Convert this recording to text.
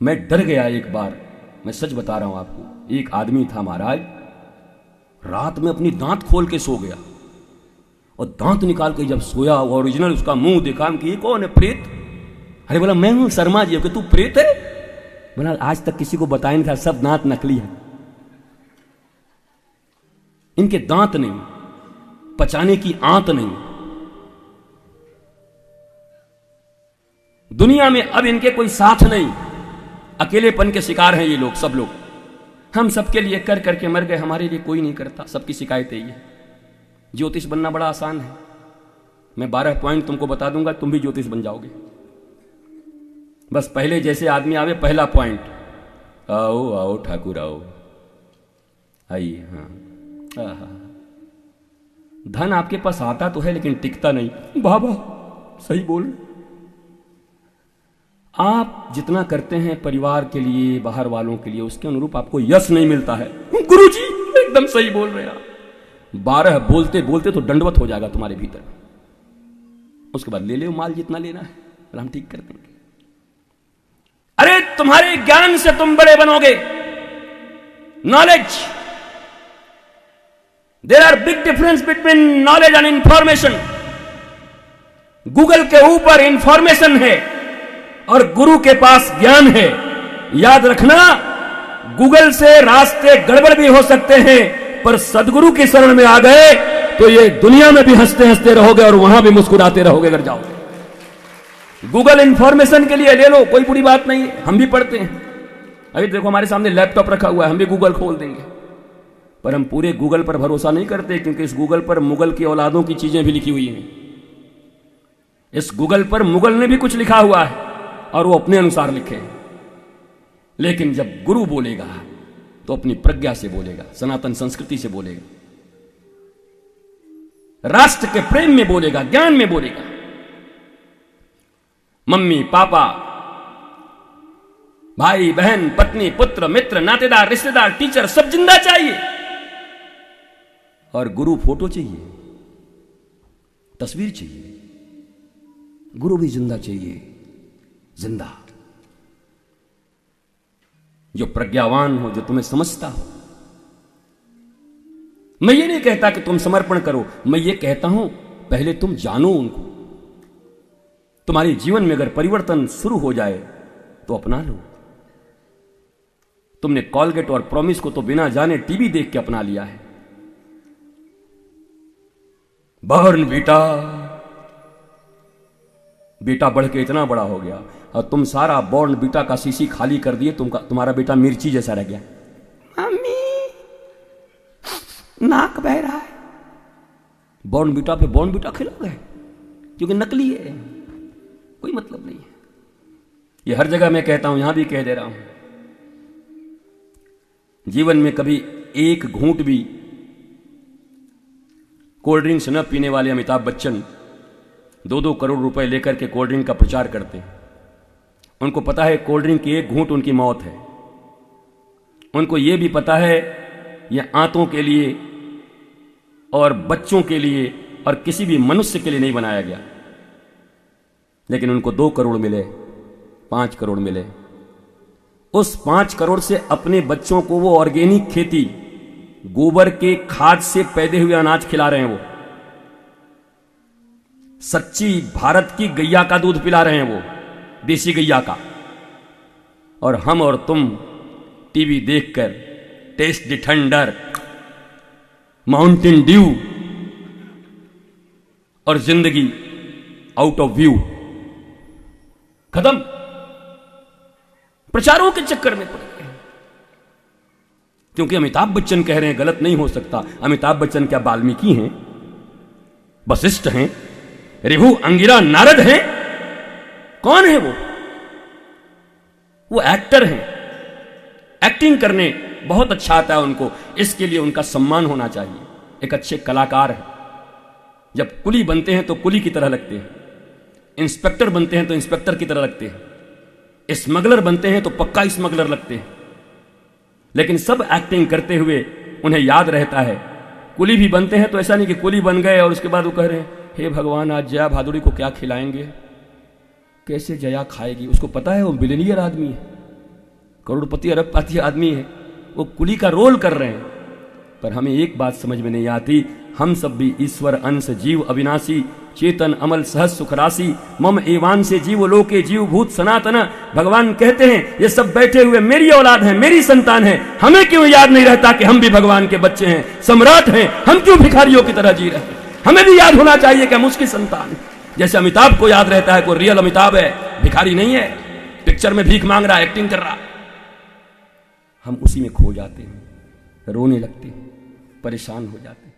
मैं डर गया एक बार, मैं सच बता रहा हूं आपको। एक आदमी था महाराज, रात में अपनी दांत खोल के सो गया और दांत निकाल के जब सोया, ओरिजिनल उसका मुंह देखा कि ये कौन है, प्रेत। अरे बोला मैं हूं शर्मा जी, कि तू प्रेत है? बोला आज तक किसी को बताया नहीं था, सब दांत नकली है, इनके दांत नहीं, पचाने की आंत नहीं। दुनिया में अब इनके कोई साथ नहीं, अकेलेपन के शिकार हैं ये लोग, सब लोग। हम सबके लिए कर करके मर गए, हमारे लिए कोई नहीं करता, सबकी शिकायत यही है। ज्योतिष बनना बड़ा आसान है, मैं 12 पॉइंट तुमको बता दूंगा, तुम भी ज्योतिष बन जाओगे। बस पहले जैसे आदमी आवे, पहला पॉइंट, आओ आओ ठाकुर आओ, आइए। हाँ, धन आपके पास आता तो है लेकिन टिकता नहीं। बाबा सही बोल, आप जितना करते हैं परिवार के लिए, बाहर वालों के लिए, उसके अनुरूप आपको यश नहीं मिलता है। गुरुजी एकदम सही बोल रहे हैं आप। 12 बोलते बोलते तो दंडवत हो जाएगा तुम्हारे भीतर, उसके बाद ले लो माल जितना लेना है, हम ठीक कर देंगे। अरे तुम्हारे ज्ञान से तुम बड़े बनोगे, knowledge. There are big difference between knowledge and information. Google के ऊपर इंफॉर्मेशन है और गुरु के पास ज्ञान है। याद रखना, गूगल से रास्ते गड़बड़ भी हो सकते हैं, पर सदगुरु की शरण में आ गए तो ये दुनिया में भी हंसते हंसते रहोगे और वहां भी मुस्कुराते रहोगे अगर जाओगे। गूगल इंफॉर्मेशन के लिए ले लो, कोई बुरी बात नहीं है, हम भी पढ़ते हैं। अभी देखो हमारे सामने लैपटॉप रखा हुआ है, हम भी गूगल खोल देंगे, पर हम पूरे गूगल पर भरोसा नहीं करते, क्योंकि इस गूगल पर मुगल की औलादों की चीजें भी लिखी हुई हैं। इस गूगल पर मुगल ने भी कुछ लिखा हुआ है और वो अपने अनुसार लिखे। लेकिन जब गुरु बोलेगा तो अपनी प्रज्ञा से बोलेगा, सनातन संस्कृति से बोलेगा, राष्ट्र के प्रेम में बोलेगा, ज्ञान में बोलेगा। मम्मी पापा, भाई बहन, पत्नी पुत्र, मित्र, नातेदार, रिश्तेदार, टीचर, सब जिंदा चाहिए, और गुरु फोटो चाहिए, तस्वीर चाहिए। गुरु भी जिंदा चाहिए, जिंदा, जो प्रज्ञावान हो, जो तुम्हें समझता हो। मैं ये नहीं कहता कि तुम समर्पण करो, मैं ये कहता हूं पहले तुम जानो उनको। तुम्हारे जीवन में अगर परिवर्तन शुरू हो जाए तो अपना लो। तुमने कॉलगेट और प्रॉमिस को तो बिना जाने टीवी देख के अपना लिया है। बॉर्नवीटा, बेटा बढ़ के इतना बड़ा हो गया और तुम सारा बॉर्नवीटा का शीशी खाली कर दिए, तुम्हारा बेटा मिर्ची जैसा रह गया। मम्मी नाक बह रहा है। बॉर्नवीटा पे बॉर्नवीटा खिलाओगे क्योंकि नकली है, कोई मतलब नहीं है। ये हर जगह मैं कहता हूं, यहां भी कह दे रहा हूं, जीवन में कभी एक घूंट भी कोल्ड ड्रिंक्स न पीने वाले अमिताभ बच्चन 2-2 करोड़ रुपए लेकर के कोल्ड ड्रिंक का प्रचार करते हैं। उनको पता है कोल्ड ड्रिंक की एक घूंट उनकी मौत है। उनको यह भी पता है यह आंतों के लिए और बच्चों के लिए और किसी भी मनुष्य के लिए नहीं बनाया गया। लेकिन उनको 2 करोड़ मिले, 5 करोड़ मिले। उस 5 करोड़ से अपने बच्चों को वो ऑर्गेनिक खेती, गोबर के खाद से पैदे हुए अनाज खिला रहे हैं। वो सच्ची भारत की गैया का दूध पिला रहे हैं, वो देसी गैया का। और हम और तुम टीवी देखकर taste the thunder, Mountain Dew और जिंदगी आउट ऑफ व्यू, खत्म। प्रचारों के चक्कर में पड़ गए, क्योंकि अमिताभ बच्चन कह रहे हैं, गलत नहीं हो सकता। अमिताभ बच्चन क्या वाल्मीकि हैं, वशिष्ठ हैं, ऋभु अंगिरा नारद हैं? कौन है वो? वो एक्टर हैं, एक्टिंग करने बहुत अच्छा आता है उनको, इसके लिए उनका सम्मान होना चाहिए। एक अच्छे कलाकार है। जब कुली बनते हैं तो कुली की तरह लगते हैं, इंस्पेक्टर बनते हैं तो इंस्पेक्टर की तरह लगते हैं, स्मगलर बनते हैं तो पक्का स्मगलर लगते हैं। लेकिन सब एक्टिंग करते हुए उन्हें याद रहता है। कुली भी बनते हैं तो ऐसा नहीं कि कुली बन गए और उसके बाद वो कह रहे हैं हे भगवान आज जया भादुड़ी को क्या खिलाएंगे, कैसे जया खाएगी। उसको पता है वो बिलियनियर आदमी है, करोड़पति अरबपति आदमी है, वो कुली का रोल कर रहे हैं। पर हमें एक बात समझ में नहीं आती, हम सब भी ईश्वर अंश जीव अविनाशी चेतन अमल सहज सुख राशि मम एवान से जीव लोके जीव भूत सनातन। भगवान कहते हैं ये सब बैठे हुए मेरी औलाद हैं, मेरी संतान है। हमें क्यों याद नहीं रहता कि हम भी भगवान के बच्चे हैं, सम्राट हैं? हम क्यों भिखारियों की तरह जी रहे हैं? हमें भी याद होना चाहिए कि हम उसकी संतान है। जैसे अमिताभ को याद रहता है कोई रियल अमिताभ है, भिखारी नहीं है, पिक्चर में भीख मांग रहा है, एक्टिंग कर रहा। हम उसी में खो जाते हैं, रोने लगते हैं, परेशान हो जाते हैं।